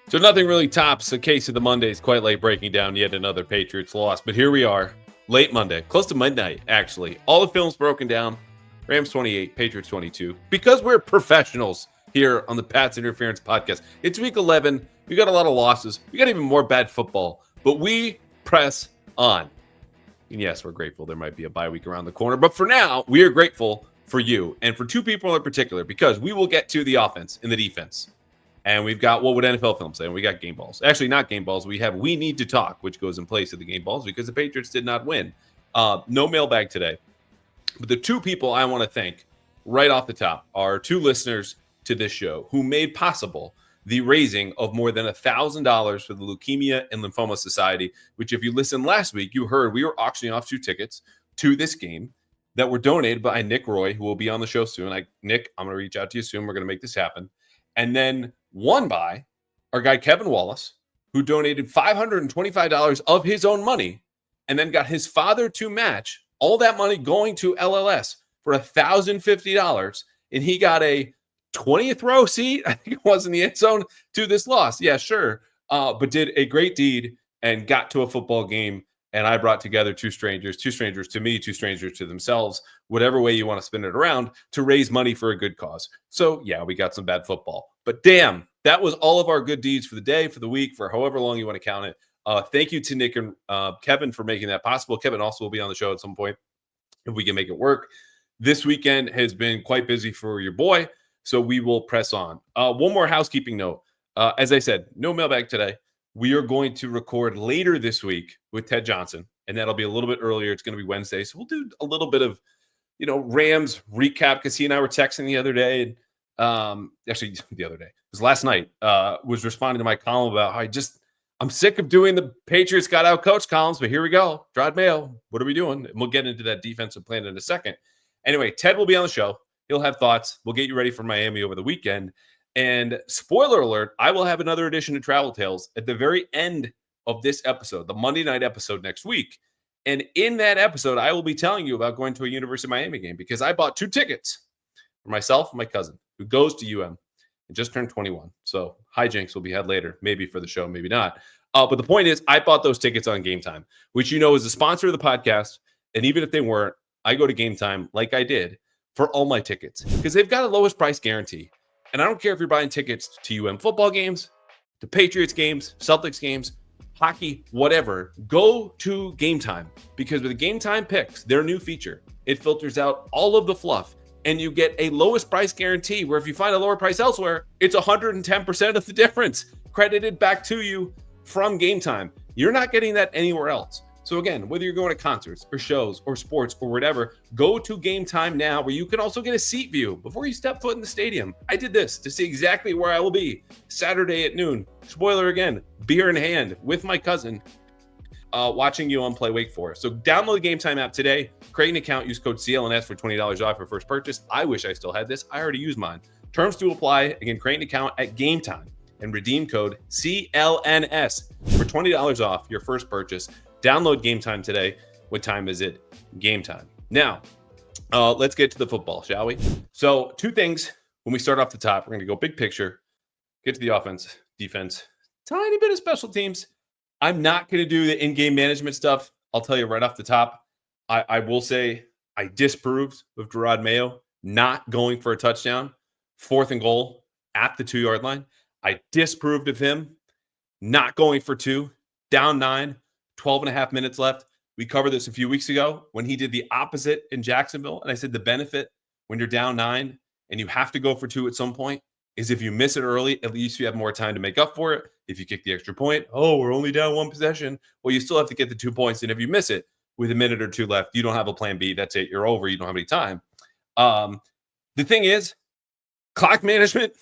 So nothing really tops a case of the Mondays quite late breaking down yet another Patriots loss. But here we are, late Monday, close to midnight, actually. All the films broken down. Rams 28, Patriots 22. Because we're professionals here on the Pats Interference Podcast. It's week 11. We got a lot of losses. We got even more bad football. But we press on. And yes, we're grateful there might be a bye week around the corner. But for now, we are grateful for you and for two people in particular because we will get to the offense and the defense. And we've got what would NFL film say? And we got game balls. Actually, not game balls. We have We Need to Talk, which goes in place of the game balls because the Patriots did not win. No mailbag today. But the two people I want to thank right off the top are two listeners to this show who made possible the raising of more than $1,000 for the Leukemia and Lymphoma Society, which if you listened last week, you heard we were auctioning off 2 tickets to this game that were donated by Nick Roy, who will be on the show soon. Nick, I'm going to reach out to you soon. We're going to make this happen. And then won by our guy, Kevin Wallace, who donated $525 of his own money and then got his father to match all that money going to LLS for $1,050. And he got a 20th row seat, I think it was in the end zone, to this loss. Yeah, sure. But did a great deed and got to a football game. And I brought together two strangers to me, two strangers to themselves, whatever way you want to spin it around, to raise money for a good cause. So, yeah, we got some bad football. But damn, that was all of our good deeds for the day, for the week, for however long you want to count it. Thank you to Nick and Kevin for making that possible. Kevin also will be on the show at some point if we can make it work. This weekend has been quite busy for your boy, so we will press on. One more housekeeping note. As I said, no mailbag today. We are going to record later this week with Ted Johnson, and that'll be a little bit earlier. It's going to be Wednesday. So we'll do a little bit of, Rams recap because he and I were texting the other day. Actually, the other day, it was last night, was responding to my column about how I'm sick of doing the Patriots got outcoached columns, but here we go. Jerod Mayo, what are we doing? And we'll get into that defensive plan in a second. Anyway, Ted will be on the show. He'll have thoughts. We'll get you ready for Miami over the weekend. And spoiler alert, I will have another edition of Travel Tales at the very end of this episode, the Monday night episode next week. And in that episode, I will be telling you about going to a University of Miami game because I bought 2 tickets for myself and my cousin who goes to UM and just turned 21. So hijinks will be had later, maybe for the show, maybe not. But the point is, I bought those tickets on Game Time, which is a sponsor of the podcast. And even if they weren't, I go to Game Time like I did for all my tickets because they've got a lowest price guarantee. And I don't care if you're buying tickets to UM football games, to Patriots games, Celtics games, hockey, whatever, go to Game Time because with the Game Time picks, their new feature, it filters out all of the fluff and you get a lowest price guarantee where if you find a lower price elsewhere, it's 110% of the difference credited back to you from Game Time. You're not getting that anywhere else. So again, whether you're going to concerts or shows or sports or whatever, go to Game Time now where you can also get a seat view before you step foot in the stadium. I did this to see exactly where I will be Saturday at noon. Spoiler again, beer in hand with my cousin watching UM play Wake Forest. So download the Game Time app today, create an account, use code CLNS for $20 off your first purchase. I wish I still had this. I already used mine. Terms to apply. Again, create an account at Game Time and redeem code CLNS for $20 off your first purchase. Download Game Time today. What time is it? Game time. Now, let's get to the football, shall we? So 2 things when we start off the top. We're going to go big picture, get to the offense, defense, tiny bit of special teams. I'm not going to do the in-game management stuff. I'll tell you right off the top. I will say I disproved of Jerod Mayo not going for a touchdown, 4th and goal at the 2-yard line. I disproved of him not going for 2, down 9. 12 and a half minutes left. We covered this a few weeks ago when he did the opposite in Jacksonville. And I said the benefit when you're down 9 and you have to go for 2 at some point is if you miss it early, at least you have more time to make up for it. If you kick the extra point, we're only down 1 possession. Well, you still have to get the 2 points. And if you miss it with a minute or 2 left, you don't have a plan B. That's it. You're over. You don't have any time. The thing is, clock management,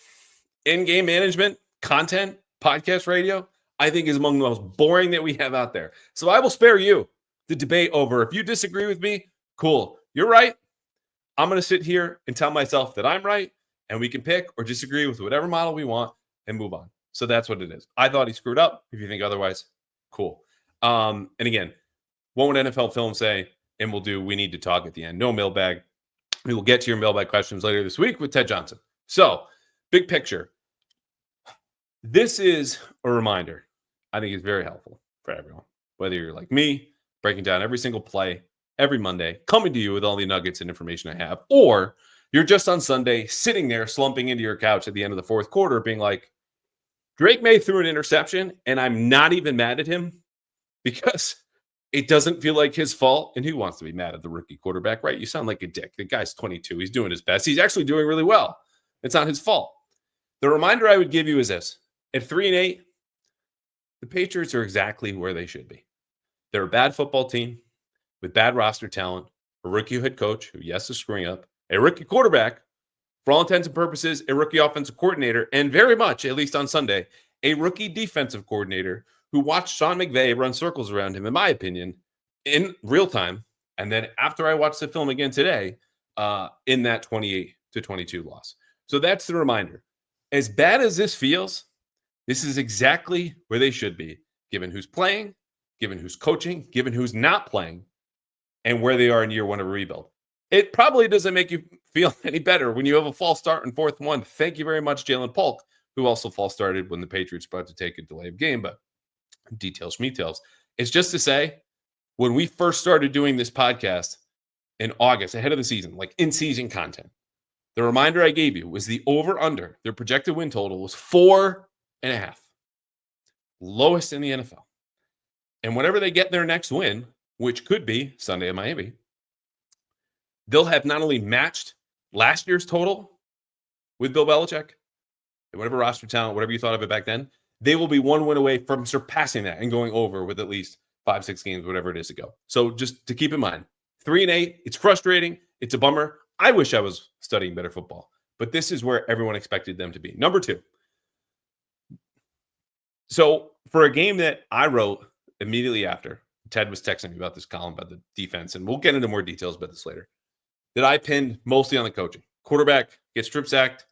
in-game management, content, podcast radio, I think is among the most boring that we have out there. So I will spare you the debate over if you disagree with me, cool. You're right. I'm going to sit here and tell myself that I'm right and we can pick or disagree with whatever model we want and move on. So that's what it is. I thought he screwed up. If you think otherwise, cool. And again, what would NFL film say? And we'll do We Need to Talk at the end. No mailbag. We will get to your mailbag questions later this week with Ted Johnson. So big picture. This is a reminder I think is very helpful for everyone, whether you're like me, breaking down every single play every Monday, coming to you with all the nuggets and information I have, or you're just on Sunday sitting there slumping into your couch at the end of the fourth quarter being like, Drake Maye threw an interception and I'm not even mad at him because it doesn't feel like his fault. And who wants to be mad at the rookie quarterback, right? You sound like a dick. The guy's 22. He's doing his best. He's actually doing really well. It's not his fault. The reminder I would give you is this. At 3-8, the Patriots are exactly where they should be. They're a bad football team with bad roster talent, a rookie head coach who, yes, is screwing up, a rookie quarterback, for all intents and purposes, a rookie offensive coordinator, and very much, at least on Sunday, a rookie defensive coordinator who watched Sean McVay run circles around him, in my opinion, in real time. And then after I watched the film again today, in that 28-22 loss. So that's the reminder. As bad as this feels, this is exactly where they should be, given who's playing, given who's coaching, given who's not playing, and where they are in year one of a rebuild. It probably doesn't make you feel any better when you have a false start in 4th and 1. Thank you very much, Jalen Polk, who also false started when the Patriots were about to take a delay of game, but details. It's just to say, when we first started doing this podcast in August, ahead of the season, like in-season content, the reminder I gave you was the over-under, their projected win total was 4.5. Lowest in the NFL. And whenever they get their next win, which could be Sunday in Miami, they'll have not only matched last year's total with Bill Belichick, and whatever roster talent, whatever you thought of it back then, they will be one win away from surpassing that and going over with at least 5-6 games, whatever it is to go. So just to keep in mind, 3-8, it's frustrating. It's a bummer. I wish I was studying better football, but this is where everyone expected them to be. Number 2. So for a game that I wrote immediately after, Ted was texting me about this column about the defense, and we'll get into more details about this later, that I pinned mostly on the coaching. Quarterback gets strip sacked.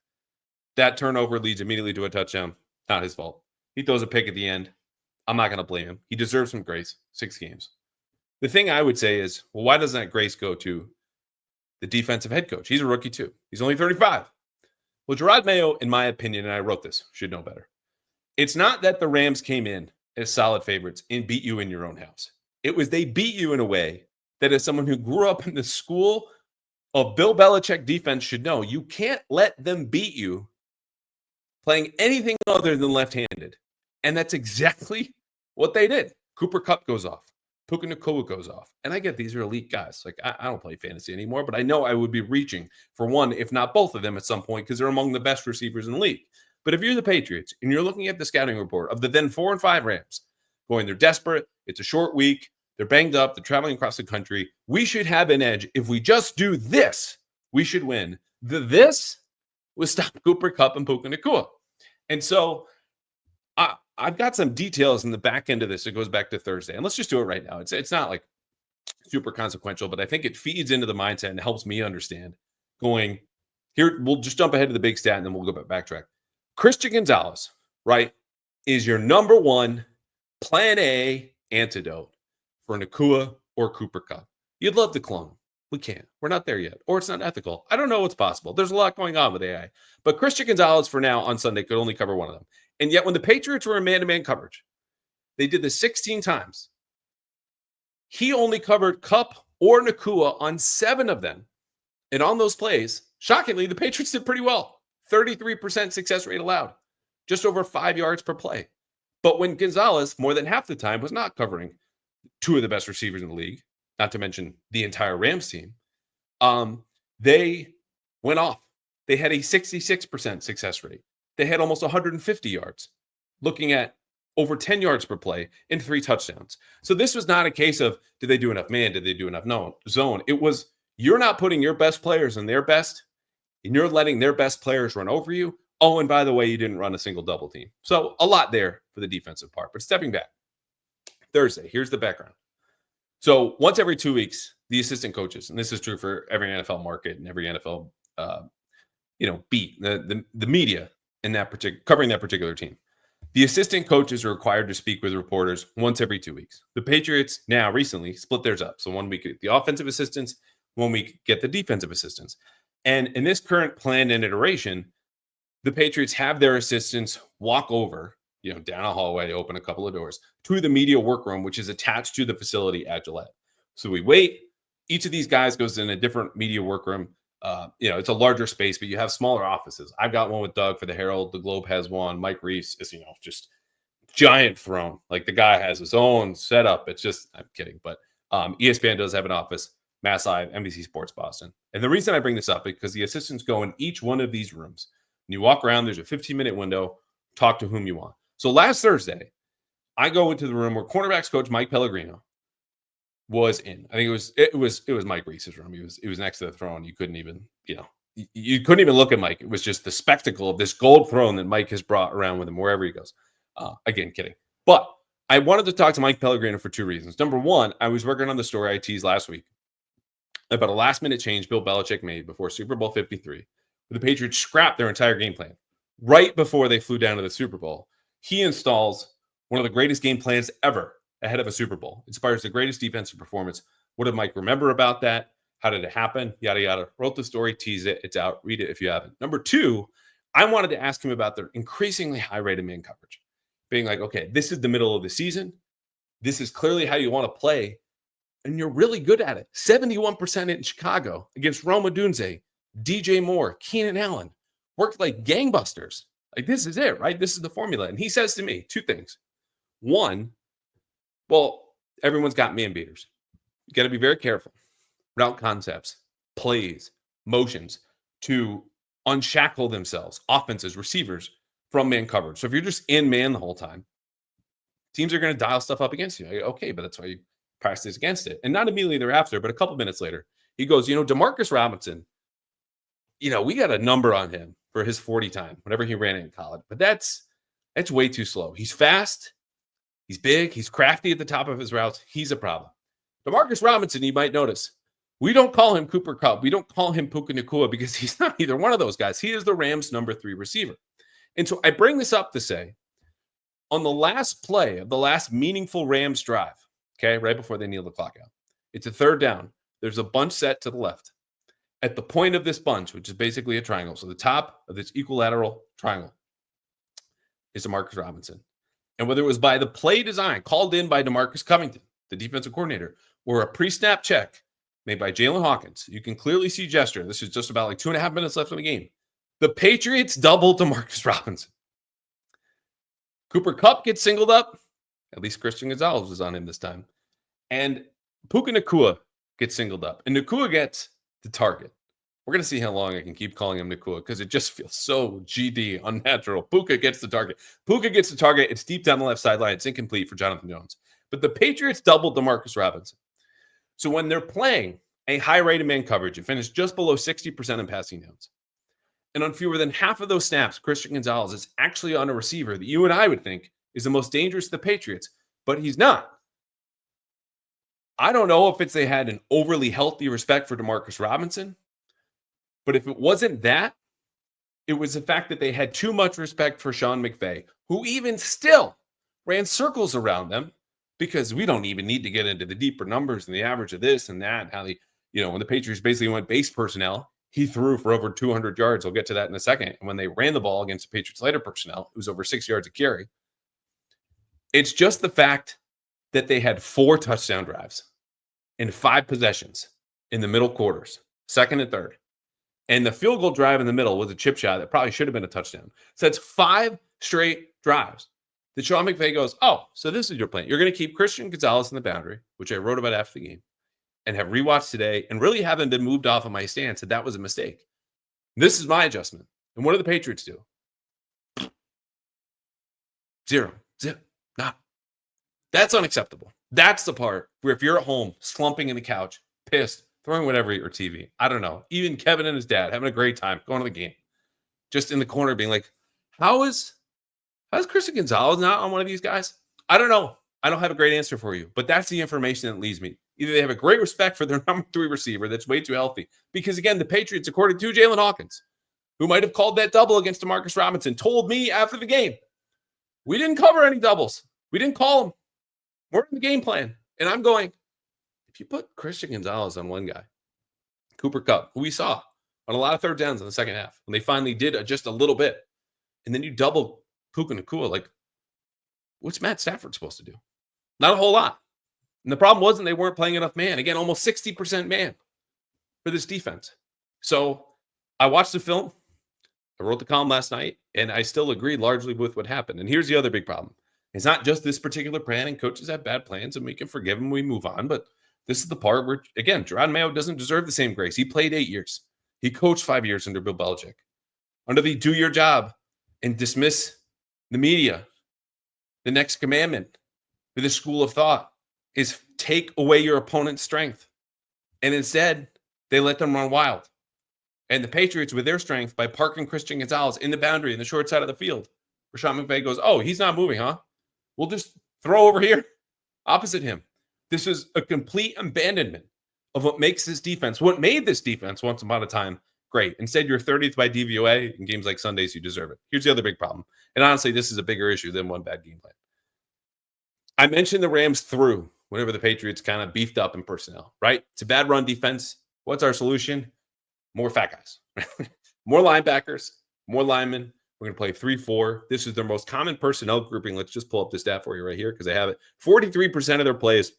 That turnover leads immediately to a touchdown. Not his fault. He throws a pick at the end. I'm not going to blame him. He deserves some grace. 6 games. The thing I would say is, well, why doesn't that grace go to the defensive head coach? He's a rookie too. He's only 35. Well, Jerod Mayo, in my opinion, and I wrote this, should know better. It's not that the Rams came in as solid favorites and beat you in your own house. It was they beat you in a way that, as someone who grew up in the school of Bill Belichick defense, should know you can't let them beat you playing anything other than left-handed. And that's exactly what they did. Cooper Kupp goes off. Puka Nacua goes off. And I get these are elite guys. Like, I don't play fantasy anymore, but I know I would be reaching for one, if not both of them at some point, because they're among the best receivers in the league. But if you're the Patriots and you're looking at the scouting report of the then 4-5 Rams, going, they're desperate, it's a short week, they're banged up, they're traveling across the country, we should have an edge. If we just do this, we should win. This was stop Cooper Kupp and Puka Nacua. And so I've got some details in the back end of this. It goes back to Thursday. And let's just do it right now. It's not like super consequential, but I think it feeds into the mindset and helps me understand going here. We'll just jump ahead to the big stat and then we'll go backtrack. Christian Gonzalez, right, is your number one plan A antidote for Nacua or Cooper Kupp. You'd love to clone him. We can't. We're not there yet. Or it's not ethical. I don't know what's possible. There's a lot going on with AI. But Christian Gonzalez, for now, on Sunday, could only cover one of them. And yet, when the Patriots were in man-to-man coverage, they did this 16 times. He only covered Kupp or Nacua on 7 of them. And on those plays, shockingly, the Patriots did pretty well. 33% success rate allowed. Just over 5 yards per play. But when Gonzalez, more than half the time, was not covering 2 of the best receivers in the league, not to mention the entire Rams team, they went off. They had a 66% success rate. They had almost 150 yards, looking at over 10 yards per play and 3 touchdowns. So this was not a case of, did they do enough man? Did they do enough zone? It was, you're not putting your best players in their best, and you're letting their best players run over you. Oh, and by the way, you didn't run a single double team. So a lot there for the defensive part. But stepping back, Thursday, here's the background. So once every 2 weeks, the assistant coaches, and this is true for every NFL market and every NFL, beat, the media in that covering that particular team. The assistant coaches are required to speak with reporters once every 2 weeks. The Patriots now recently split theirs up. So 1 week get the offensive assistants, 1 week get the defensive assistants. And in this current plan and iteration, the Patriots have their assistants walk over, down a hallway, open a couple of doors to the media workroom, which is attached to the facility at Gillette. So we wait. Each of these guys goes in a different media workroom. It's a larger space, but you have smaller offices. I've got one with Doug for the Herald. The Globe has one. Mike Reese is, just giant throne. Like the guy has his own setup. It's just, I'm kidding, but ESPN does have an office. Mass Live, NBC Sports Boston. And the reason I bring this up is because the assistants go in each one of these rooms. And you walk around, there's a 15-minute window, talk to whom you want. So last Thursday, I go into the room where cornerbacks coach Mike Pellegrino was in. I think it was Mike Reese's room. He was next to the throne. You couldn't even, you couldn't even look at Mike. It was just the spectacle of this gold throne that Mike has brought around with him wherever he goes. Again, kidding. But I wanted to talk to Mike Pellegrino for two reasons. Number one, I was working on the story I teased last week about a last-minute change Bill Belichick made before Super Bowl 53. The Patriots scrapped their entire game plan right before they flew down to the Super Bowl. He installs one of the greatest game plans ever ahead of a Super Bowl. Inspires the greatest defensive performance. What did Mike remember about that? How did it happen? Yada, yada. Wrote the story, teased it. It's out. Read it if you haven't. Number two, I wanted to ask him about their increasingly high rate of man coverage. Being like, okay, this is the middle of the season. This is clearly how you want to play. And you're really good at it. 71% in Chicago against Rome Odunze, DJ Moore, Keenan Allen. Worked like gangbusters. Like, this is it, right? This is the formula. And he says to me two things. One, well, everyone's got man beaters. You got to be very careful. Route concepts, plays, motions to unshackle themselves, offenses, receivers from man coverage. So if you're just in man the whole time, teams are going to dial stuff up against you. Okay, but that's why you practice against it. And not immediately thereafter, but a couple minutes later, he goes, DeMarcus Robinson, we got a number on him for his 40 time, whenever he ran it in college. But that's way too slow. He's fast. He's big. He's crafty at the top of his routes. He's a problem. DeMarcus Robinson, you might notice, we don't call him Cooper Kupp. We don't call him Puka Nacua because he's not either one of those guys. He is the Rams' number 3 receiver. And so I bring this up to say, on the last play of the last meaningful Rams drive, okay, right before they kneel the clock out, it's a third down. There's a bunch set to the left. At the point of this bunch, which is basically a triangle, so the top of this equilateral triangle is DeMarcus Robinson. And whether it was by the play design called in by DeMarcus Covington, the defensive coordinator, or a pre-snap check made by Jalen Hawkins, you can clearly see gesture. This is just about 2.5 minutes left in the game. The Patriots doubled DeMarcus Robinson. Cooper Kupp gets singled up. At least Christian Gonzalez was on him this time. And Puka Nacua gets singled up. And Nacua gets the target. We're going to see how long I can keep calling him Nacua because it just feels so GD, unnatural. Puka gets the target. Puka gets the target. It's deep down the left sideline. It's incomplete for Jonathan Jones. But the Patriots doubled DeMarcus Robinson. So when they're playing a high rate of man coverage, it finished just below 60% in passing downs. And on fewer than half of those snaps, Christian Gonzalez is actually on a receiver that you and I would think is the most dangerous to the Patriots, but he's not. I don't know if it's they had an overly healthy respect for DeMarcus Robinson, but if it wasn't that, it was the fact that they had too much respect for Sean McVay, who even still ran circles around them because we don't even need to get into the deeper numbers and the average of this and that, how they, when the Patriots basically went base personnel, he threw for over 200 yards. I'll get to that in a second. And when they ran the ball against the Patriots later personnel, it was over 6 yards a carry. It's just the fact that they had 4 touchdown drives in 5 possessions in the middle quarters, second and third. And the field goal drive in the middle was a chip shot that probably should have been a touchdown. So that's 5 straight drives that Sean McVay goes, oh, so this is your plan. You're going to keep Christian Gonzalez in the boundary, which I wrote about after the game, and have rewatched today and really haven't been moved off of my stance that was a mistake. This is my adjustment. And what do the Patriots do? 0, zip, not. That's unacceptable. That's the part where if you're at home, slumping in the couch, pissed, throwing whatever at your TV, I don't know, even Kevin and his dad having a great time going to the game, just in the corner being like, how's Christian Gonzalez not on one of these guys? I don't know. I don't have a great answer for you, but that's the information that leads me. Either they have a great respect for their number 3 receiver that's way too healthy, because again, the Patriots, according to Jalen Hawkins, who might have called that double against DeMarcus Robinson, told me after the game, we didn't cover any doubles. We didn't call them. We're in the game plan. And I'm going, if you put Christian Gonzalez on one guy, Cooper Kupp, who we saw on a lot of third downs in the second half, when they finally did just a little bit, and then you double Puka Nacua. Like, what's Matt Stafford supposed to do? Not a whole lot. And the problem wasn't they weren't playing enough man. Again, almost 60% man for this defense. So I watched the film. I wrote the column last night, and I still agreed largely with what happened. And here's the other big problem. It's not just this particular plan, and coaches have bad plans, and we can forgive them, we move on. But this is the part where, again, Jerod Mayo doesn't deserve the same grace. He played 8 years. He coached 5 years under Bill Belichick. Under the do your job and dismiss the media, the next commandment for the school of thought is take away your opponent's strength. And instead, they let them run wild. And the Patriots, with their strength, by parking Christian Gonzalez in the boundary in the short side of the field, where Sean McVay goes, oh, he's not moving, huh? We'll just throw over here opposite him. This is a complete abandonment of what makes this defense, what made this defense once upon a time great. Instead, you're 30th by DVOA. In games like Sundays, you deserve it. Here's the other big problem. And honestly, this is a bigger issue than one bad game plan. I mentioned the Rams threw whenever the Patriots kind of beefed up in personnel, right? It's a bad run defense. What's our solution? More fat guys, more linebackers, more linemen. We're going to play 3-4. This is their most common personnel grouping. Let's just pull up the stat for you right here because I have it. 43% of their plays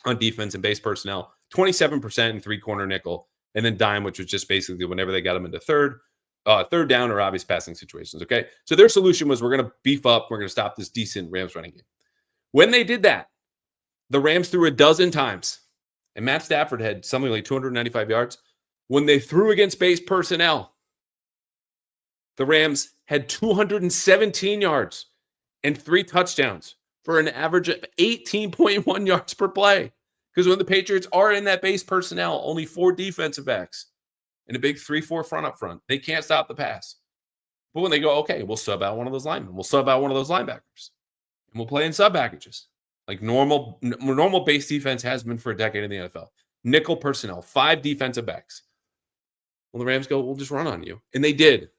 on defense and base personnel, 27% in three-corner nickel, and then dime, which was just basically whenever they got them into third down or obvious passing situations, okay? So their solution was we're going to beef up. We're going to stop this decent Rams running game. When they did that, the Rams threw a dozen times, and Matt Stafford had something like 295 yards. When they threw against base personnel, the Rams had 217 yards and 3 touchdowns for an average of 18.1 yards per play. Because when the Patriots are in that base personnel, only 4 defensive backs and a big 3-4 front up front, they can't stop the pass. But when they go, okay, we'll sub out one of those linemen. We'll sub out one of those linebackers. And we'll play in sub packages. Like normal base defense has been for a decade in the NFL. Nickel personnel, 5 defensive backs. Well, the Rams go, we'll just run on you. And they did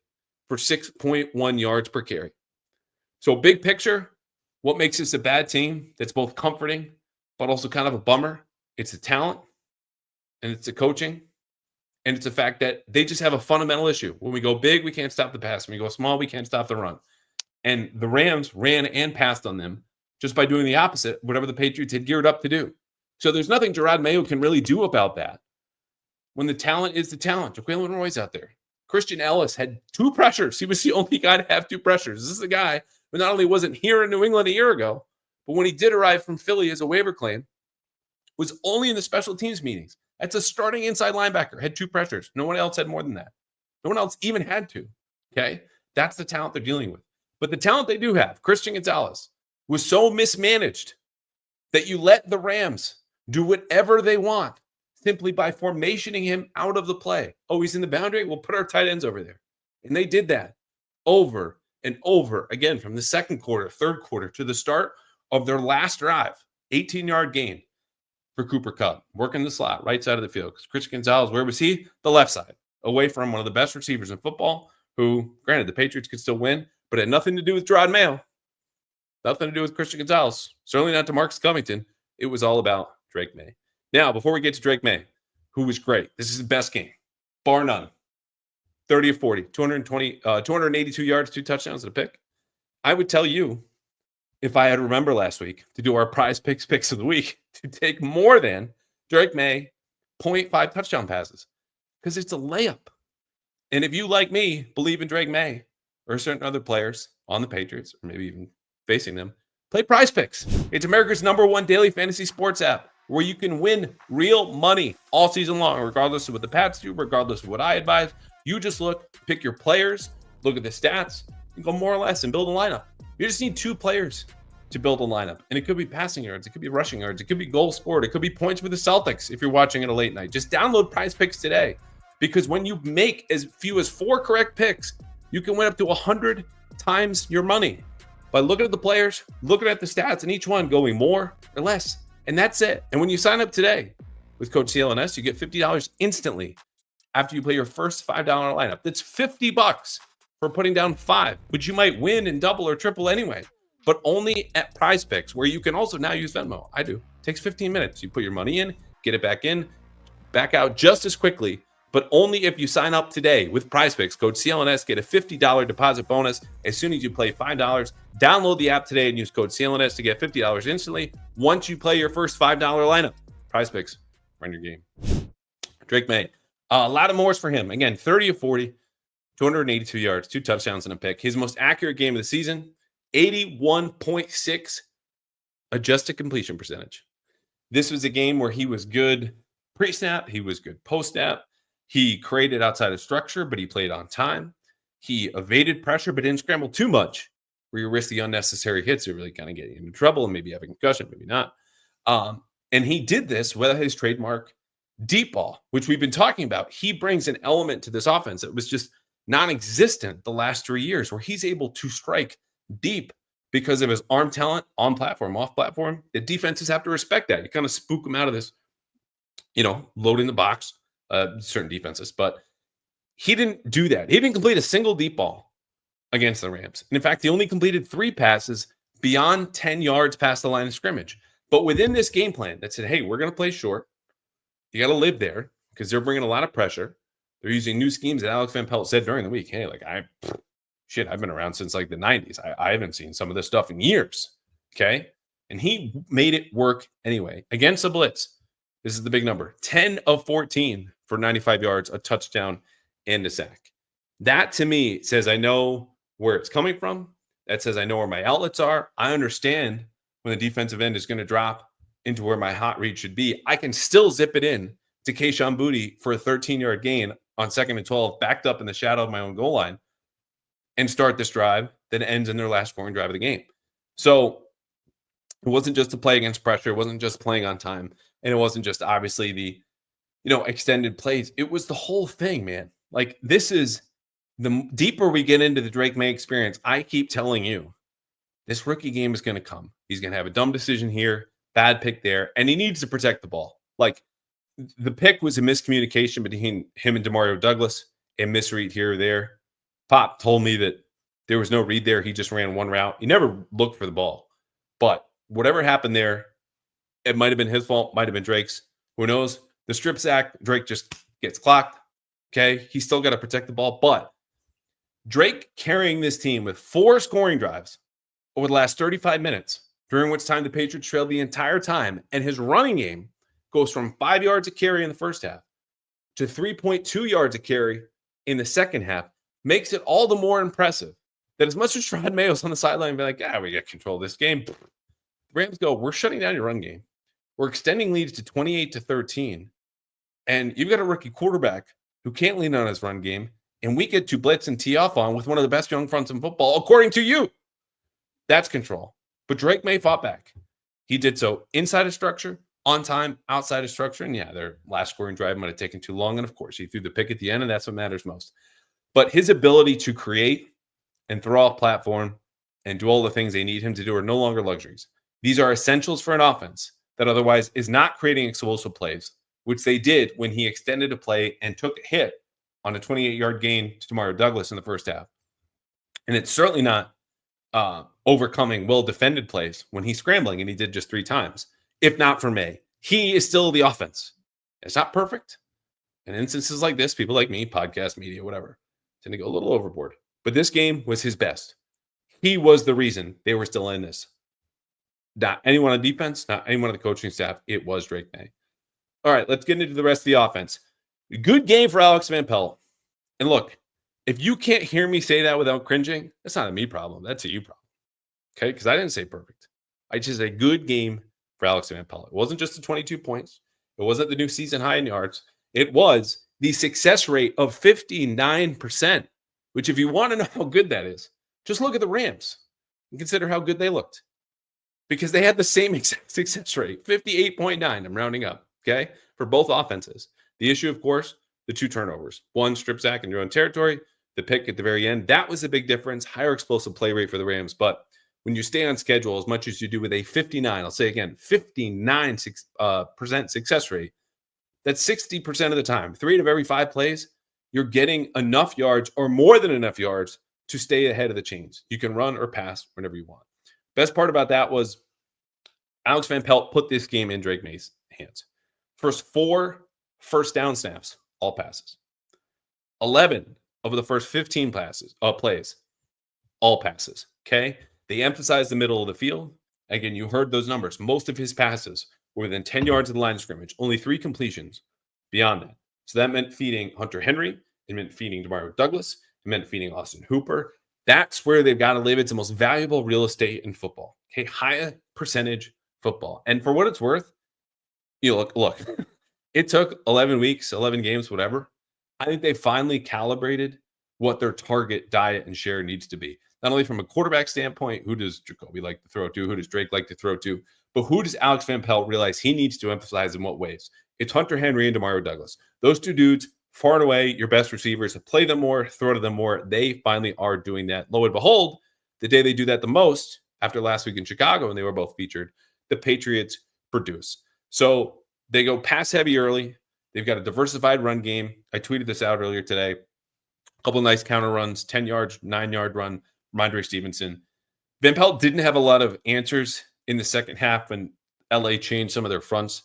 for 6.1 yards per carry. So big picture, what makes this a bad team that's both comforting but also kind of a bummer? It's the talent, and it's the coaching, and it's the fact that they just have a fundamental issue. When we go big, we can't stop the pass. When we go small, we can't stop the run. And the Rams ran and passed on them just by doing the opposite, whatever the Patriots had geared up to do. So there's nothing Jerod Mayo can really do about that. When the talent is the talent, Jaquelin Roy's out there. Christian Ellis had 2 pressures. He was the only guy to have 2 pressures. This is the guy who not only wasn't here in New England a year ago, but when he did arrive from Philly as a waiver claim, was only in the special teams meetings. That's a starting inside linebacker, had 2 pressures. No one else had more than that. No one else even had 2. Okay? That's the talent they're dealing with. But the talent they do have, Christian Gonzalez, was so mismanaged that you let the Rams do whatever they want simply by formationing him out of the play. Oh, he's in the boundary? We'll put our tight ends over there. And they did that over and over again from the second quarter, third quarter to the start of their last drive. 18-yard gain for Cooper Kupp, working the slot, right side of the field. Because Christian Gonzalez, where was he? The left side, away from one of the best receivers in football, who, granted, the Patriots could still win, but it had nothing to do with Jerod Mayo. Nothing to do with Christian Gonzalez. Certainly not to Marcus Covington. It was all about Drake Maye. Now, before we get to Drake Maye, who was great, this is the best game, bar none. 30 of 40, 282 yards, 2 touchdowns and a pick. I would tell you, if I had remembered last week to do our prize picks of the week, to take more than Drake Maye 0.5 touchdown passes, because it's a layup. And if you, like me, believe in Drake Maye or certain other players on the Patriots, or maybe even facing them, play Prize Picks. It's America's #1 daily fantasy sports app where you can win real money all season long, regardless of what the Pats do, regardless of what I advise. You just pick your players, look at the stats, and go more or less and build a lineup. You just need 2 players to build a lineup. And it could be passing yards, it could be rushing yards, it could be goals scored, it could be points for the Celtics if you're watching it a late night. Just download Prize Picks today, because when you make as few as 4 correct picks, you can win up to 100 times your money by looking at the players, looking at the stats, and each one going more or less. And that's it. And when you sign up today with Coach CLNS, you get $50 instantly after you play your first $5 lineup. That's $50 for putting down 5, which you might win and double or triple anyway, but only at Prize Picks, where you can also now use Venmo. I do. It takes 15 minutes. You put your money in, get it back in, back out just as quickly but only if you sign up today with PrizePicks. Code CLNS, get a $50 deposit bonus as soon as you play $5. Download the app today and use code CLNS to get $50 instantly once you play your first $5 lineup. PrizePicks, run your game. Drake Maye, a lot of mores for him. Again, 30 of 40, 282 yards, 2 touchdowns and a pick. His most accurate game of the season, 81.6 adjusted completion percentage. This was a game where he was good pre-snap, he was good post-snap. He created outside of structure, but he played on time. He evaded pressure, but didn't scramble too much, where you risk the unnecessary hits that really kind of get you into trouble and maybe have a concussion, maybe not. And he did this with his trademark deep ball, which we've been talking about. He brings an element to this offense that was just non-existent the last 3 years, where he's able to strike deep because of his arm talent on platform, off platform. The defenses have to respect that. You kind of spook them out of this, loading the box, certain defenses. But he didn't do that. He didn't complete a single deep ball against the Rams. And in fact, he only completed 3 passes beyond 10 yards past the line of scrimmage. But within this game plan that said, hey, we're going to play short. You got to live there because they're bringing a lot of pressure. They're using new schemes that Alex Van Pelt said during the week. Hey, I've been around since like the 90s. I haven't seen some of this stuff in years. Okay. And he made it work anyway. Against the blitz, this is the big number, 10 of 14 for 95 yards, a touchdown, and a sack. That to me says I know where it's coming from. That says I know where my outlets are. I understand when the defensive end is going to drop into where my hot read should be. I can still zip it in to Kayshon Boutte for a 13-yard gain on 2nd and 12, backed up in the shadow of my own goal line, and start this drive that ends in their last scoring drive of the game. So it wasn't just to play against pressure. It wasn't just playing on time. And it wasn't just obviously the, extended plays. It was the whole thing, man. Like, this is the deeper we get into the Drake Maye experience, I keep telling you, this rookie game is going to come. He's going to have a dumb decision here, bad pick there, and he needs to protect the ball. Like, the pick was a miscommunication between him and Demario Douglas, a misread here or there. Pop told me that there was no read there. He just ran one route. He never looked for the ball. But whatever happened there, it might have been his fault, might have been Drake's. Who knows? The strip sack, Drake just gets clocked. Okay? He's still got to protect the ball. But Drake carrying this team with 4 scoring drives over the last 35 minutes, during which time the Patriots trailed the entire time, and his running game goes from 5 yards a carry in the first half to 3.2 yards a carry in the second half, makes it all the more impressive that as much as Jerod Mayo's on the sideline and be like, we got control of this game, the Rams go, we're shutting down your run game. We're extending leads to 28-13. And you've got a rookie quarterback who can't lean on his run game, and we get to blitz and tee off on with one of the best young fronts in football, according to you. That's control. But Drake Maye fought back. He did so inside of structure, on time, outside of structure. And their last scoring drive might have taken too long. And of course, he threw the pick at the end, and that's what matters most. But his ability to create and throw off platform and do all the things they need him to do are no longer luxuries. These are essentials for an offense that otherwise is not creating explosive plays, which they did when he extended a play and took a hit on a 28-yard gain to Demario Douglas in the first half. And it's certainly not overcoming well-defended plays when he's scrambling, and he did just 3 times. If not for Maye, he is still the offense. It's not perfect. In instances like this, people like me, podcast, media, whatever, tend to go a little overboard. But this game was his best. He was the reason they were still in this. Not anyone on defense, not anyone on the coaching staff. It was Drake Maye. All right, let's get into the rest of the offense. Good game for Alex Van Pelt. And look, if you can't hear me say that without cringing, that's not a me problem. That's a you problem. Okay? Because I didn't say perfect. I just said a good game for Alex Van Pelt. It wasn't just the 22 points. It wasn't the new season high in yards. It was the success rate of 59%, which if you want to know how good that is, just look at the Rams and consider how good they looked. Because they had the same exact success rate, 58.9. I'm rounding up, okay, for both offenses. The issue, of course, the 2 turnovers. 1 strip sack in your own territory, the pick at the very end. That was a big difference. Higher explosive play rate for the Rams. But when you stay on schedule as much as you do with a 59, I'll say again, 59% success rate, that's 60% of the time. 3 out of every 5 plays, you're getting enough yards or more than enough yards to stay ahead of the chains. You can run or pass whenever you want. Best part about that was Alex Van Pelt put this game in Drake Maye's hands. First 4 first down snaps, all passes. 11 of the first 15 plays, all passes. Okay. They emphasize the middle of the field. Again, you heard those numbers. Most of his passes were within 10 yards of the line of scrimmage, only 3 completions beyond that. So that meant feeding Hunter Henry. It meant feeding Demario Douglas. It meant feeding Austin Hooper. That's where they've got to live. It's the most valuable real estate in football. Okay. High percentage football. And for what it's worth, you look, it took 11 weeks, 11 games, whatever. I think they finally calibrated what their target diet and share needs to be. Not only from a quarterback standpoint, who does Jacoby like to throw to? Who does Drake like to throw to? But who does Alex Van Pelt realize he needs to emphasize in what ways? It's Hunter Henry and Demario Douglas. Those two dudes, far and away, your best receivers. Play them more, throw to them more. They finally are doing that. Lo and behold, the day they do that the most, after last week in Chicago, and they were both featured, the Patriots produce. So they go pass heavy early. They've got a diversified run game. I tweeted this out earlier today. A couple of nice counter runs, 10 yards, 9-yard run, Ramondre Stevenson. Van Pelt didn't have a lot of answers in the second half when LA changed some of their fronts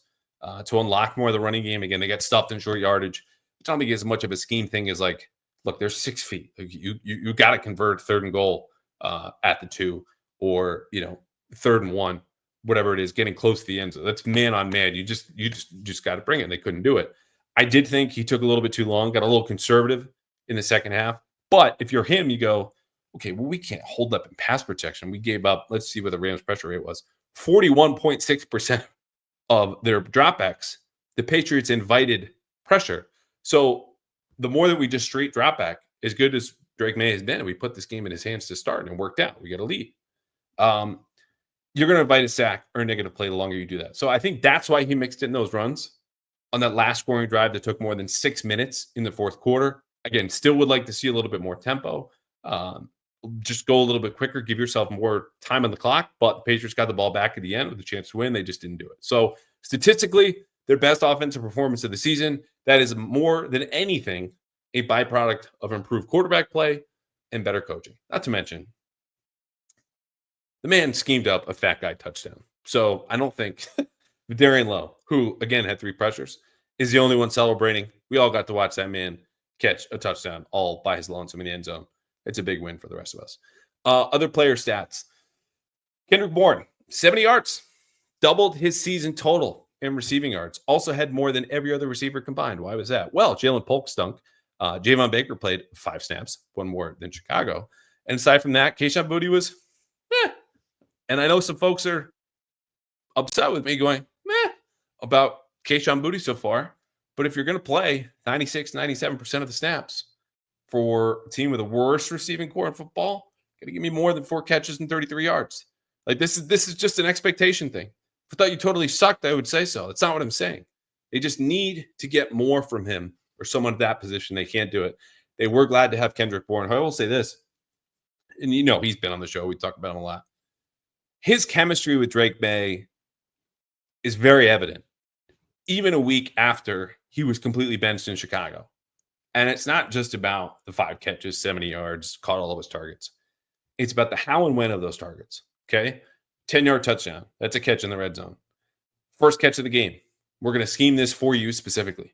to unlock more of the running game. Again, they got stuffed in short yardage. I don't think it's as much of a scheme thing as like, look, they're 6 feet. Like you got to convert 3rd and goal at the 2 or, 3rd and 1. Whatever it is, getting close to the end zone. That's man on man. You just got to bring it. They couldn't do it. I did think he took a little bit too long, got a little conservative in the second half. But if you're him, you go, okay, well, we can't hold up in pass protection. We gave up, let's see what the Rams pressure rate was. 41.6% of their dropbacks, the Patriots invited pressure. So the more that we just straight drop back, as good as Drake Maye has been, we put this game in his hands to start and it worked out. We got a lead. You're going to invite a sack or a negative play the longer you do that. So I think that's why he mixed in those runs on that last scoring drive that took more than 6 minutes in the fourth quarter. Again, still would like to see a little bit more tempo. Just go a little bit quicker, give yourself more time on the clock. But the Patriots got the ball back at the end with a chance to win. They just didn't do it. So statistically, their best offensive performance of the season. That is more than anything a byproduct of improved quarterback play and better coaching. Not to mention, the man schemed up a fat guy touchdown. So I don't think Darian Lowe, who again had 3 pressures, is the only one celebrating. We all got to watch that man catch a touchdown all by his lonesome in the end zone. It's a big win for the rest of us. Other player stats. Kendrick Bourne, 70 yards, doubled his season total in receiving yards. Also had more than every other receiver combined. Why was that? Well, Jalen Polk stunk. Javon Baker played 5 snaps, 1 more than Chicago. And aside from that, Kayshon Boutte was And I know some folks are upset with me going, about Kayshon Boutte so far. But if you're going to play 96, 97% of the snaps for a team with the worst receiving core in football, got to give me more than 4 catches and 33 yards. Like this is just an expectation thing. If I thought you totally sucked, I would say so. That's not what I'm saying. They just need to get more from him or someone at that position. They can't do it. They were glad to have Kendrick Bourne. I will say this, and he's been on the show. We talk about him a lot. His chemistry with Drake Maye is very evident, even a week after he was completely benched in Chicago. And it's not just about the 5 catches, 70 yards, caught all of his targets. It's about the how and when of those targets. Okay. 10-yard touchdown. That's a catch in the red zone. First catch of the game. We're going to scheme this for you specifically.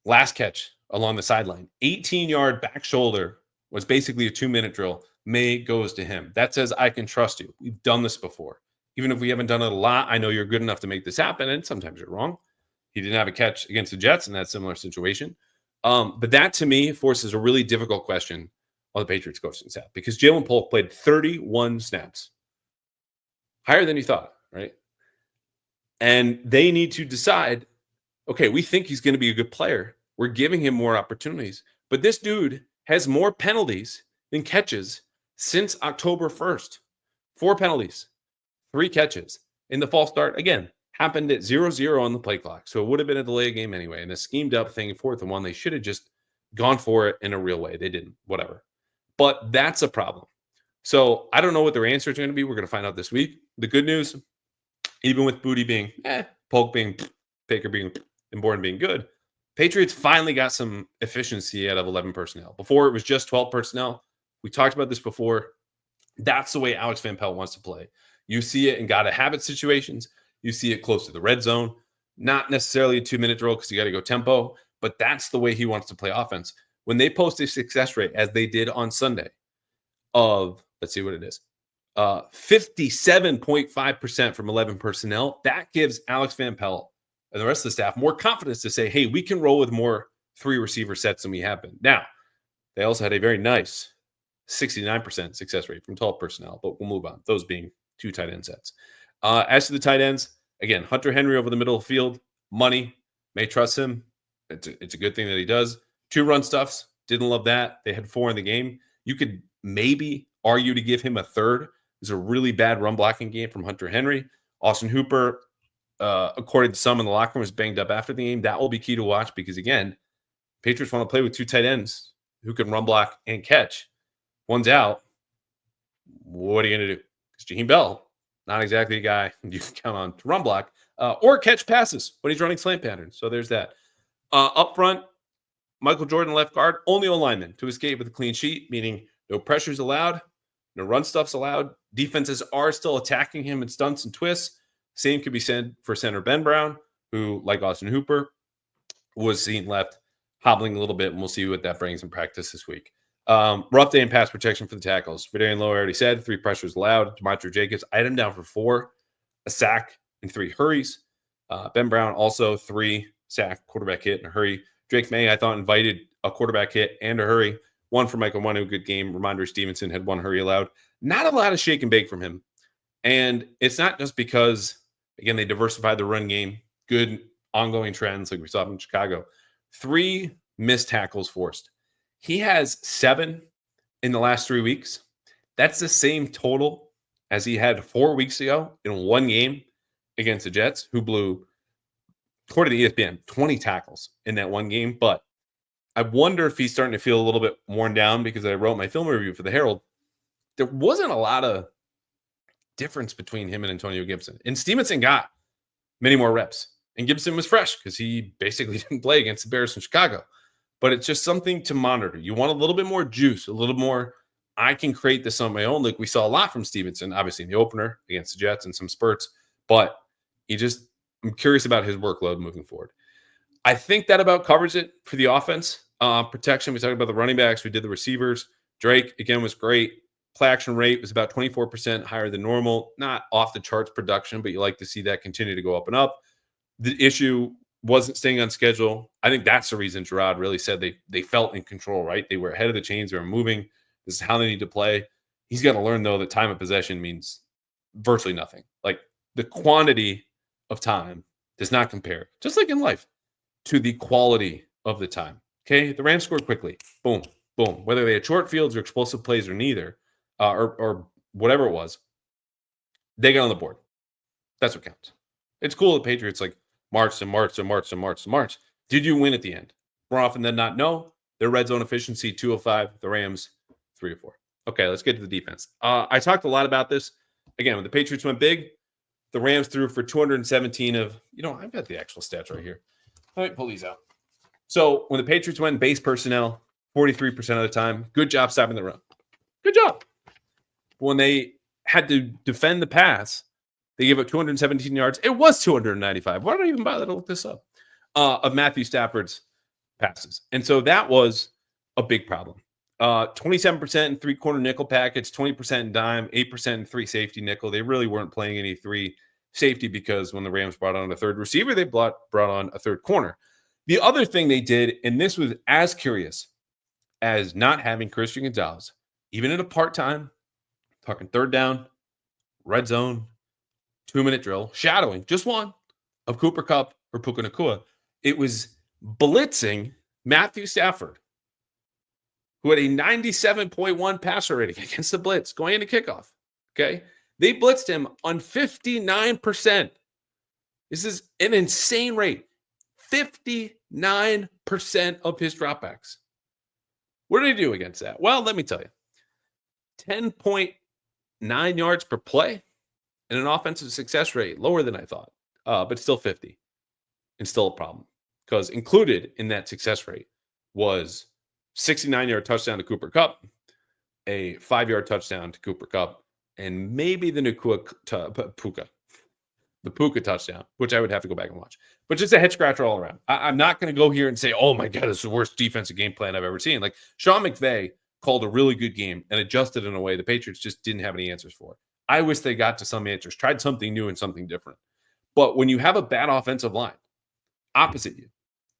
Last catch along the sideline. 18-yard back shoulder was basically a 2-minute drill. Maye goes to him. That says, I can trust you. We've done this before. Even if we haven't done it a lot, I know you're good enough to make this happen. And sometimes you're wrong. He didn't have a catch against the Jets in that similar situation. But that, to me, forces a really difficult question on the Patriots coaching staff because Jalen Polk played 31 snaps. Higher than you thought, right? And they need to decide, okay, we think he's going to be a good player. We're giving him more opportunities. But this dude has more penalties than catches since October 1st. 4 penalties, 3 catches. In the false start, again, happened at 0-0 on the play clock. So it would have been a delay game anyway. And the schemed up thing, 4th and 1, they should have just gone for it in a real way. They didn't, whatever. But that's a problem. So I don't know what their answer is going to be. We're going to find out this week. The good news, even with Boutte being Polk being Baker being and Bourne being good, Patriots finally got some efficiency out of 11 personnel. Before it was just 12 personnel. We talked about this before. That's the way Alex Van Pelt wants to play. You see it in gotta have it situations. You see it close to the red zone. Not necessarily a 2-minute drill because you got to go tempo, but that's the way he wants to play offense. when they post a success rate as they did on Sunday of, let's see what it is, 57.5% from 11 personnel, that gives Alex Van Pelt and the rest of the staff more confidence to say, hey, we can roll with more 3 receiver sets than we have been. Now, they also had a very nice 69% success rate from 12 personnel, but we'll move on. Those being 2 tight end sets. As to the tight ends, again, Hunter Henry over the middle of the field, money, may trust him. It's a good thing that he does. 2 run stuffs, didn't love that. They had 4 in the game. You could maybe argue to give him a third. It's a really bad run blocking game from Hunter Henry. Austin Hooper, according to some in the locker room, was banged up after the game. That will be key to watch because, again, Patriots want to play with 2 tight ends who can run block and catch. One's out. What are you going to do? Because Jaheim Bell, not exactly a guy you can count on to run block or catch passes when he's running slant patterns. So there's that. Up front, Michael Jordan, left guard, only O-lineman to escape with a clean sheet, meaning no pressures allowed, no run stuffs allowed. Defenses are still attacking him in stunts and twists. Same could be said for center Ben Brown, who, like Austin Hooper, was seen left hobbling a little bit, and we'll see what that brings in practice this week. Rough day in pass protection for the tackles. Vidarian Lowe already said 3 pressures allowed. Demontre Jacobs, I had him down for 4, a sack and 3 hurries. Ben Brown also 3 sack, quarterback hit, and a hurry. Drake Maye, I thought, invited a quarterback hit and a hurry. 1 for Michael Wanu, good game. Ramondre Stevenson had 1 hurry allowed. Not a lot of shake and bake from him. And it's not just because, again, they diversified the run game. Good ongoing trends like we saw in Chicago. 3 missed tackles forced. He has 7 in the last 3 weeks. That's the same total as he had 4 weeks ago in 1 game against the Jets, who blew, according to ESPN, 20 tackles in that 1 game. But I wonder if he's starting to feel a little bit worn down because I wrote my film review for the Herald. There wasn't a lot of difference between him and Antonio Gibson. And Stevenson got many more reps. And Gibson was fresh because he basically didn't play against the Bears in Chicago. But it's just something to monitor. You want a little bit more juice, a little more, I can create this on my own. Like we saw a lot from Stevenson, obviously in the opener against the Jets and some spurts. But I'm curious about his workload moving forward. I think that about covers it for the offense. Protection, we talked about the running backs. We did the receivers. Drake, again, was great. Play action rate was about 24% higher than normal. Not off the charts production, but you like to see that continue to go up and up. The issue wasn't staying on schedule. I think that's the reason Jerod really said they felt in control, right? They were ahead of the chains. They were moving. This is how they need to play. He's got to learn, though, that time of possession means virtually nothing. Like the quantity of time does not compare, just like in life, to the quality of the time. Okay, the Rams scored quickly. Boom, boom. Whether they had short fields or explosive plays or neither, or whatever it was, they got on the board. That's what counts. It's cool the Patriots like marched and marched and marched and marched and marched. Did you win at the end? More often than not, no. Their red zone efficiency 205. The Rams 304. Okay, let's get to the defense. I talked a lot about this. Again, when the Patriots went big, the Rams threw for 217 of, I've got the actual stats right here. Let me pull these out. So when the Patriots went base personnel, 43% of the time, good job stopping the run. Good job. When they had to defend the pass, they gave up 217 yards. It was 295. Why did I even bother to look this up? Of Matthew Stafford's passes. And so that was a big problem. 27% in 3-corner nickel package, 20% in dime, 8% in 3 safety nickel. They really weren't playing any 3 safety because when the Rams brought on a third receiver, they brought on a third corner. The other thing they did, and this was as curious as not having Christian Gonzalez, even at a part-time, talking third down, red zone, 2-minute drill, shadowing, just one, of Cooper Kupp or Puka Nacua. It was blitzing Matthew Stafford, who had a 97.1 passer rating against the blitz going into kickoff. Okay. They blitzed him on 59%. This is an insane rate. 59% of his dropbacks. What did he do against that? Well, let me tell you. 10.9 yards per play and an offensive success rate lower than I thought, but still 50 and still a problem because included in that success rate was 69-yard touchdown to Cooper Kupp, a 5-yard touchdown to Cooper Kupp, and maybe the Puka. the Puka touchdown, which I would have to go back and watch. But just a head scratcher all around. I'm not going to go here and say, oh my God, this is the worst defensive game plan I've ever seen. Like Sean McVay called a really good game and adjusted in a way the Patriots just didn't have any answers for. I wish they got to some answers, tried something new and something different. But when you have a bad offensive line opposite you,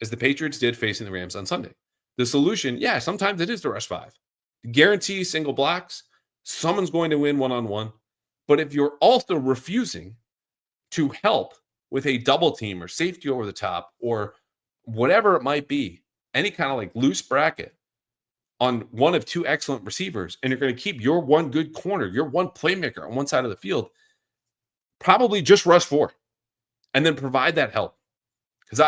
as the Patriots did facing the Rams on Sunday, the solution, yeah, sometimes it is to rush 5. Guarantee single blocks. Someone's going to win one-on-one. But if you're also refusing to help with a double team or safety over the top or whatever it might be, any kind of like loose bracket on one of 2 excellent receivers, and you're going to keep your one good corner, your one playmaker on one side of the field, probably just rush 4 and then provide that help. Because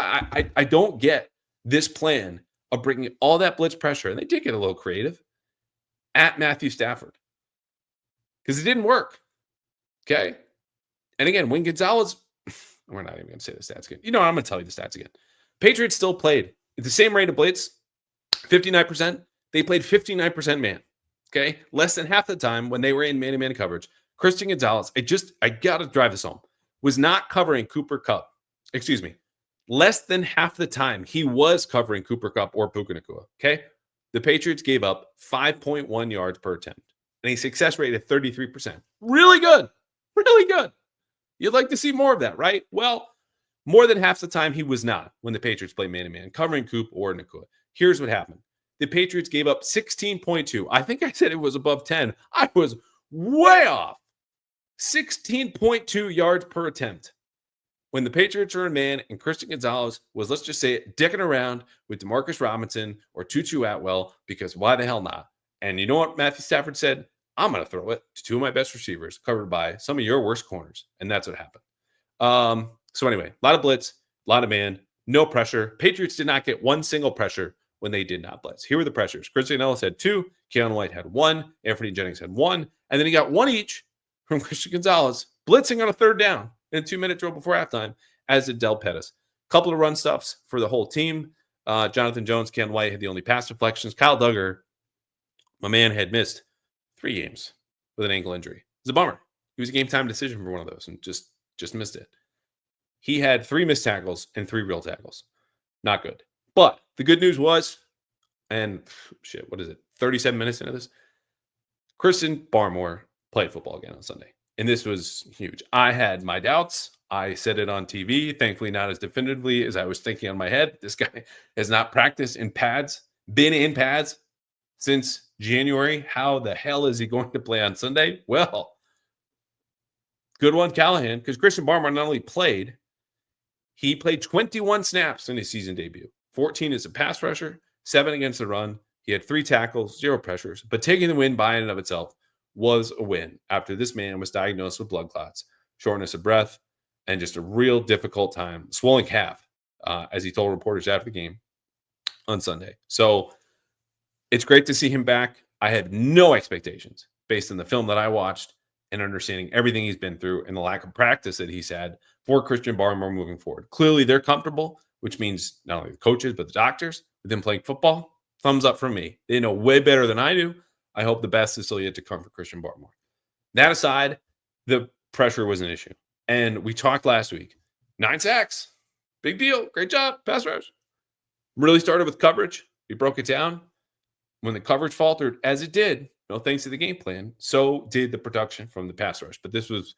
I don't get this plan of bringing all that blitz pressure, and they did get a little creative, at Matthew Stafford. Because it didn't work. Okay? And again, when Gonzalez, we're not even going to say the stats again. You know, I'm going to tell you the stats again. Patriots still played at the same rate of blitz, 59%. They played 59% man. Okay? Less than half the time when they were in man-to-man coverage. Christian Gonzalez, I got to drive this home, was not covering Cooper Kupp. Excuse me. Less than half the time he was covering Cooper Kupp or Puka Nacua. Okay? The Patriots gave up 5.1 yards per attempt and a success rate of 33%. Really good. Really good. You'd like to see more of that, right? Well, more than half the time he was not when the Patriots played man-to-man, covering Coop or Nacua. Here's what happened. The Patriots gave up 16.2. I think I said it was above 10. I was way off. 16.2 yards per attempt. When the Patriots were in man and Christian Gonzalez was, let's just say it, dicking around with Demarcus Robinson or Tutu Atwell, because why the hell not? And you know what Matthew Stafford said? I'm going to throw it to 2 of my best receivers covered by some of your worst corners. And that's what happened. So anyway, a lot of blitz, a lot of man, no pressure. Patriots did not get one single pressure when they did not blitz. Here were the pressures. Christian Ellis had 2. Keon White had 1. Anthony Jennings had 1. And then he got 1 each from Christian Gonzalez, blitzing on a 3rd down in a 2-minute drill before halftime, as did Del Pettis. Couple of run stuffs for the whole team. Jonathan Jones, Keon White had the only pass deflections. Kyle Duggar, my man, had missed 3 games with an ankle injury. It's a bummer. He was a game-time decision for one of those and just missed it. He had 3 missed tackles and 3 real tackles. Not good. But the good news was, and shit, what is it, 37 minutes into this? Christian Barmore played football again on Sunday. And this was huge. I had my doubts. I said it on TV, thankfully not as definitively as I was thinking on my head. This guy has not practiced in pads, been in pads since January. How the hell is he going to play on Sunday? Well, good one, Callahan, because Christian Barmore not only played, he played 21 snaps in his season debut. 14 as a pass rusher, 7 against the run. He had 3 tackles, 0 pressures, but taking the win by and of itself was a win after this man was diagnosed with blood clots, shortness of breath, and just a real difficult time, swelling calf, as he told reporters after the game on Sunday. So it's great to see him back. I had no expectations based on the film that I watched and understanding everything he's been through and the lack of practice that he's had for Christian Barmore moving forward. Clearly, they're comfortable, which means not only the coaches, but the doctors with him playing football. Thumbs up from me. They know way better than I do. I hope the best is still yet to come for Christian Barmore. That aside, the pressure was an issue. And we talked last week. 9 sacks. Big deal. Great job. Pass rush. Really started with coverage. We broke it down. When the coverage faltered, as it did, no thanks to the game plan, so did the production from the pass rush. But this was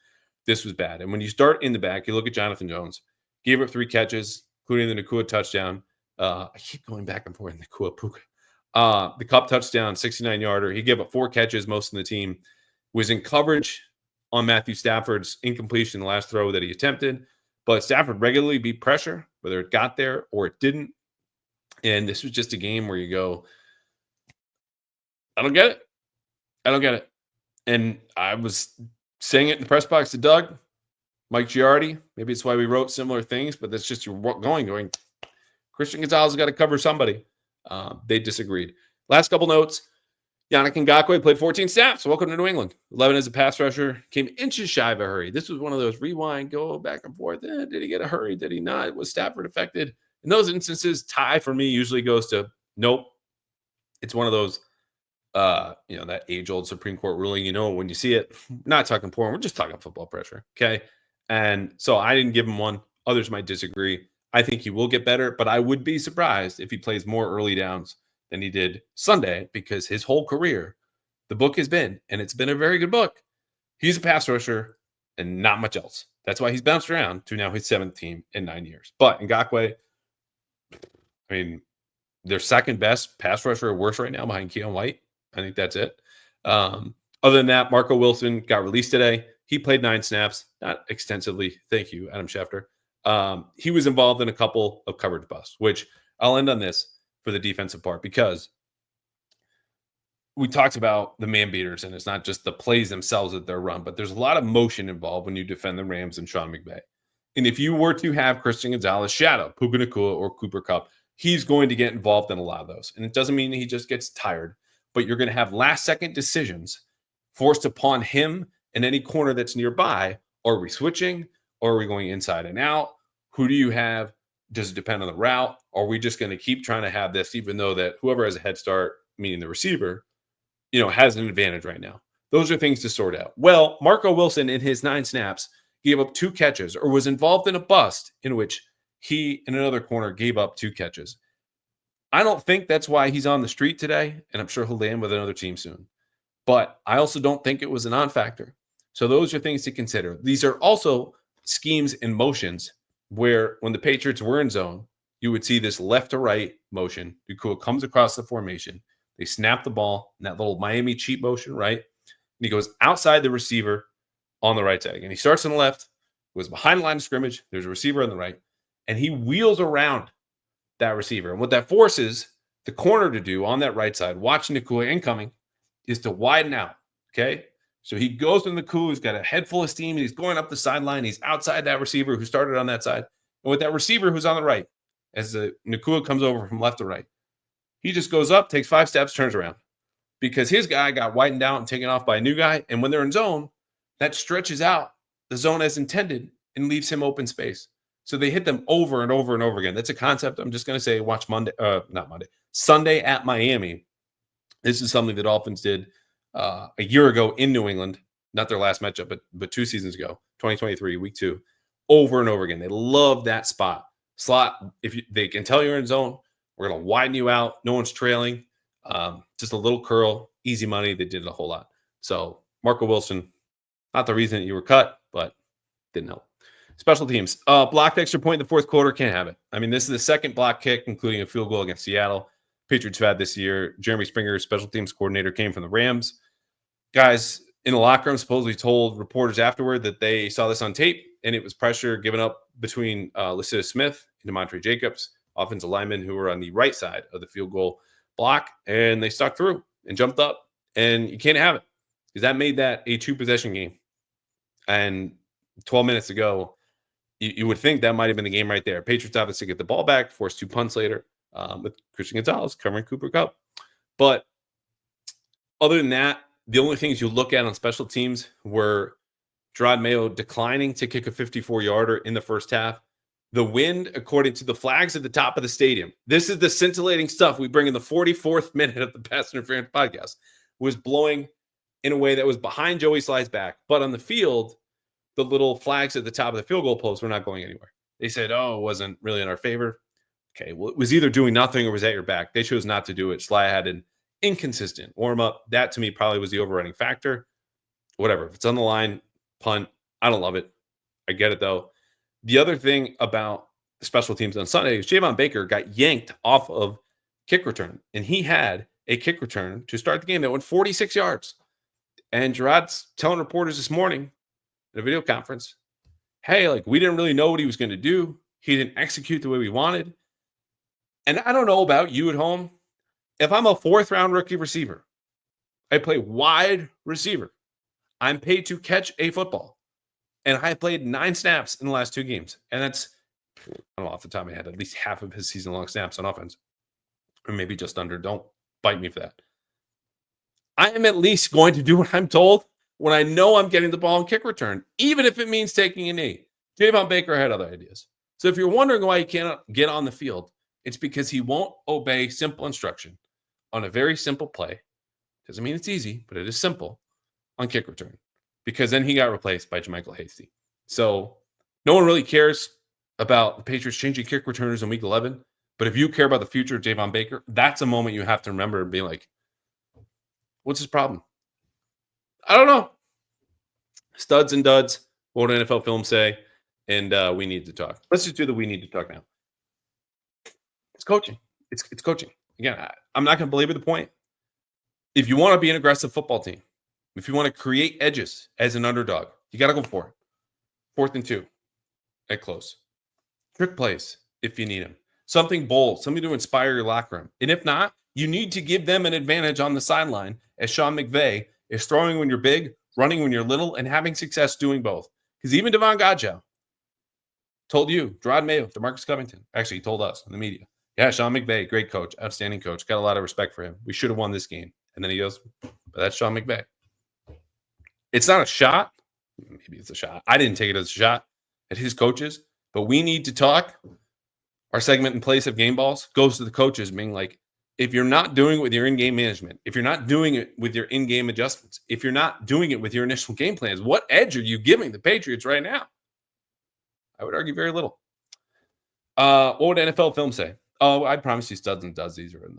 bad. And when you start in the back, you look at Jonathan Jones. Gave up 3 catches, including the Nacua touchdown. I keep going back and forth in Nacua Puka. The Kupp touchdown, 69-yarder. He gave up 4 catches, most of the team. Was in coverage on Matthew Stafford's incompletion, the last throw that he attempted. But Stafford regularly beat pressure, whether it got there or it didn't. And this was just a game where you go, I don't get it. I don't get it. And I was saying it in the press box to Doug, Mike Giardi. Maybe it's why we wrote similar things, but that's just your going. Christian Gonzalez has got to cover somebody. They disagreed. Last couple notes. Yannick Ngakoue played 14 snaps. Welcome to New England. 11 as a pass rusher. Came inches shy of a hurry. This was one of those rewind, go back and forth. Did he get a hurry? Did he not? Was Stafford affected? In those instances, tie for me usually goes to nope. It's one of those, that age-old Supreme Court ruling. When you see it, we're not talking porn. We're just talking football pressure, okay? And so I didn't give him one. Others might disagree. I think he will get better, but I would be surprised if he plays more early downs than he did Sunday because his whole career, the book has been, and it's been a very good book. He's a pass rusher and not much else. That's why he's bounced around to now his 7th team in 9 years. But Ngakoue, I mean, their second best pass rusher or worse right now behind Keon White. I think that's it. Other than that, Marco Wilson got released today. He played 9 snaps, not extensively. Thank you, Adam Schefter. He was involved in a couple of coverage busts, which I'll end on this for the defensive part because we talked about the man beaters, and it's not just the plays themselves that they're run, but there's a lot of motion involved when you defend the Rams and Sean McVay. And if you were to have Christian Gonzalez shadow Puka Nacua or Cooper Kupp, he's going to get involved in a lot of those. And it doesn't mean he just gets tired, but you're going to have last-second decisions forced upon him and any corner that's nearby. Are we switching? Or are we going inside and out? Who do you have? Does it depend on the route? Or are we just going to keep trying to have this, even though that whoever has a head start, meaning the receiver, has an advantage right now? Those are things to sort out. Well, Marco Wilson in his 9 snaps gave up 2 catches or was involved in a bust in which he and another corner gave up 2 catches. I don't think that's why he's on the street today, and I'm sure he'll land with another team soon. But I also don't think it was a non-factor. So those are things to consider. These are also schemes and motions where when the Patriots were in zone, you would see this left to right motion. Nacua comes across the formation. They snap the ball in that little Miami cheat motion, right? And he goes outside the receiver on the right side. And he starts on the left, goes behind the line of scrimmage. There's a receiver on the right, and he wheels around that receiver. And what that forces the corner to do on that right side, watching Nacua incoming, is to widen out, okay? So he goes in the Nacua, he's got a head full of steam, and he's going up the sideline. He's outside that receiver who started on that side. And with that receiver who's on the right, as the Nacua comes over from left to right, he just goes up, takes 5 steps, turns around. Because his guy got widened out and taken off by a new guy. And when they're in zone, that stretches out the zone as intended and leaves him open space. So they hit them over and over and over again. That's a concept. I'm just going to say watch Sunday at Miami. This is something the Dolphins did a year ago in New England, not their last matchup, but 2 seasons ago, 2023, week 2, over and over again. They love that spot. Slot, they can tell you're in zone, we're going to widen you out. No one's trailing. Just a little curl, easy money. They did it a whole lot. So Marco Wilson, not the reason that you were cut, but didn't help. Special teams. Blocked extra point in the 4th quarter. Can't have it. I mean, this is the 2nd block kick, including a field goal against Seattle. Patriots have had this year. Jeremy Springer, special teams coordinator, came from the Rams. Guys in the locker room supposedly told reporters afterward that they saw this on tape, and it was pressure given up between Lycia Smith and DeMontre Jacobs, offensive linemen who were on the right side of the field goal block, and they stuck through and jumped up, and you can't have it because that made that a 2-possession game. And 12 minutes ago, you would think that might have been the game right there. Patriots obviously get the ball back, force 2 punts later with Christian Gonzalez covering Cooper Kupp. But other than that, the only things you look at on special teams were Jerod Mayo declining to kick a 54-yarder in the first half. The wind, according to the flags at the top of the stadium, this is the scintillating stuff we bring in the 44th minute of the Pass Interference podcast, was blowing in a way that was behind Joey Sly's back. But on the field, the little flags at the top of the field goal post were not going anywhere. They said, it wasn't really in our favor. Okay, well, it was either doing nothing or was at your back. They chose not to do it. Sly had an inconsistent warm-up. That, to me, probably was the overriding factor. Whatever. If it's on the line, punt. I don't love it. I get it, though. The other thing about the special teams on Sunday is Javon Baker got yanked off of kick return, and he had a kick return to start the game that went 46 yards. And Jerod's telling reporters this morning in a video conference, hey, we didn't really know what he was going to do. He didn't execute the way we wanted. And I don't know about you at home. If I'm a 4th-round rookie receiver, I play wide receiver. I'm paid to catch a football. And I played 9 snaps in the last 2 games. And that's, I don't know, off the top of my head, at least half of his season-long snaps on offense. Or maybe just under. Don't bite me for that. I am at least going to do what I'm told when I know I'm getting the ball in kick return, even if it means taking a knee. Javon Baker had other ideas. So if you're wondering why he cannot get on the field, it's because he won't obey simple instruction on a very simple play. Doesn't mean it's easy, but it is simple on kick return. Because then he got replaced by JaMychal Hasty. So no one really cares about the Patriots changing kick returners in week 11. But if you care about the future of Javon Baker, that's a moment you have to remember and be like, what's his problem? I don't know. Studs and duds. What would NFL film say? And we need to talk. Let's just do the we need to talk now. It's coaching. It's coaching. Again, I'm not going to belabor the point. If you want to be an aggressive football team, if you want to create edges as an underdog, you got to go for it. 4th and 2 at close. Trick plays if you need them. Something bold, something to inspire your locker room. And if not, you need to give them an advantage on the sideline as Sean McVay is throwing when you're big, running when you're little, and having success doing both. Because even Devon Godchaux told you, Jerod Mayo, DeMarcus Covington, actually he told us in the media, yeah, Sean McVay, great coach, outstanding coach, got a lot of respect for him. We should have won this game. And then he goes, but that's Sean McVay. It's not a shot. Maybe it's a shot. I didn't take it as a shot at his coaches, but we need to talk. Our segment in place of game balls goes to the coaches being like, if you're not doing it with your in-game management, if you're not doing it with your in-game adjustments, if you're not doing it with your initial game plans, what edge are you giving the Patriots right now? I would argue very little. What would NFL film say? Oh, I promise you studs and duds. These are in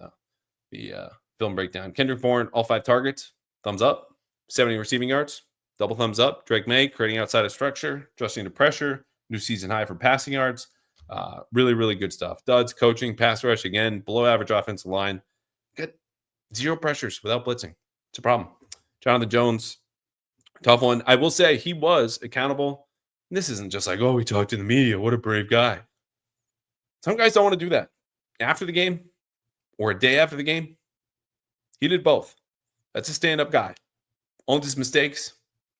the film breakdown. Kendrick Bourne, all 5 targets, thumbs up. 70 receiving yards, double thumbs up. Drake Maye, creating outside of structure, adjusting to pressure, new season high for passing yards. Really, really good stuff. Duds, coaching, pass rush, again, below average offensive line. Got 0 pressures without blitzing. It's a problem. Jonathan Jones, tough one. I will say he was accountable. This isn't just like, oh, we talked to the media. What a brave guy. Some guys don't want to do that. After the game or a day after the game, he did both. That's a stand-up guy. Owned his mistakes.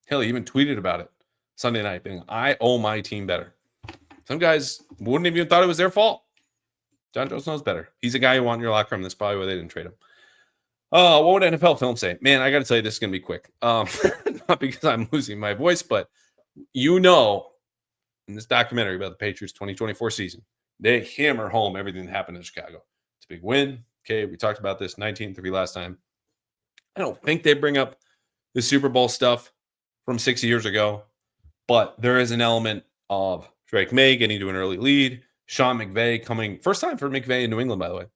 Hell, he even tweeted about it Sunday night, being, I owe my team better. Some guys wouldn't have even thought it was their fault. John Jones knows better. He's a guy you want in your locker room. That's probably why they didn't trade him. What would NFL film say? Man, I got to tell you, this is going to be quick. Not because I'm losing my voice, but in this documentary about the Patriots 2024 season, they hammer home everything that happened in Chicago. It's a big win. Okay, we talked about this 19-3 last time. I don't think they bring up the Super Bowl stuff from 6 years ago, but there is an element of Drake Maye getting to an early lead, Sean McVay coming, first time for McVay in New England, by the way,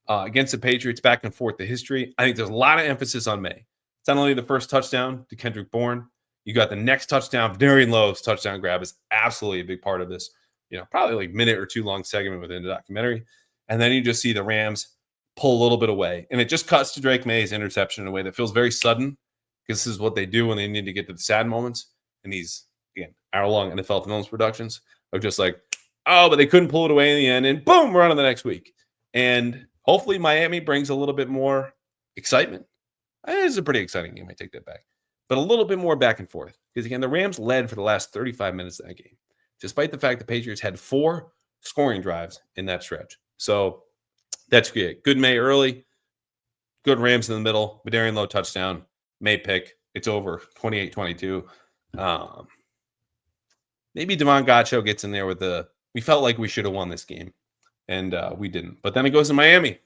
against the Patriots, back and forth, the history. I think there's a lot of emphasis on Maye. It's not only the first touchdown to Kendrick Bourne, you got the next touchdown, Darian Lowe's touchdown grab is absolutely a big part of this, probably like minute or 2 long segment within the documentary. And then you just see the Rams pull a little bit away. And it just cuts to Drake Maye's interception in a way that feels very sudden, because this is what they do when they need to get to the sad moments. And these, again, hour-long NFL Films productions of just like, oh, but they couldn't pull it away in the end. And boom, we're on to the next week. And hopefully Miami brings a little bit more excitement. It's a pretty exciting game. I take that back. But a little bit more back and forth. Because, again, the Rams led for the last 35 minutes of that game, despite the fact the Patriots had 4 scoring drives in that stretch. So that's great. Good Maye early. Good Rams in the middle. Darian Lowe touchdown. Maye pick. It's over 28-22. Maybe Devon Godchaux gets in there with we felt like we should have won this game, and we didn't. But then it goes to Miami.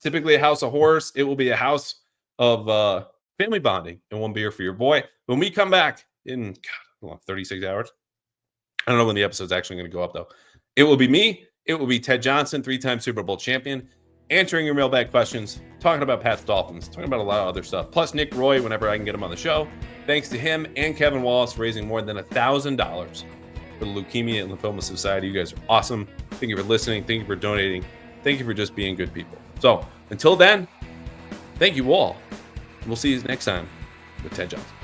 Typically a house of horrors. It will be a house of family bonding and 1 beer for your boy. When we come back in 36 hours, I don't know when the episode's actually going to go up, though. It will be me. It will be Ted Johnson, 3-time Super Bowl champion, answering your mailbag questions, talking about Pat's Dolphins, talking about a lot of other stuff. Plus Nick Roy, whenever I can get him on the show. Thanks to him and Kevin Wallace for raising more than $1,000 for the Leukemia and Lymphoma Society. You guys are awesome. Thank you for listening. Thank you for donating. Thank you for just being good people. So until then, thank you all. We'll see you next time with Ted Johnson.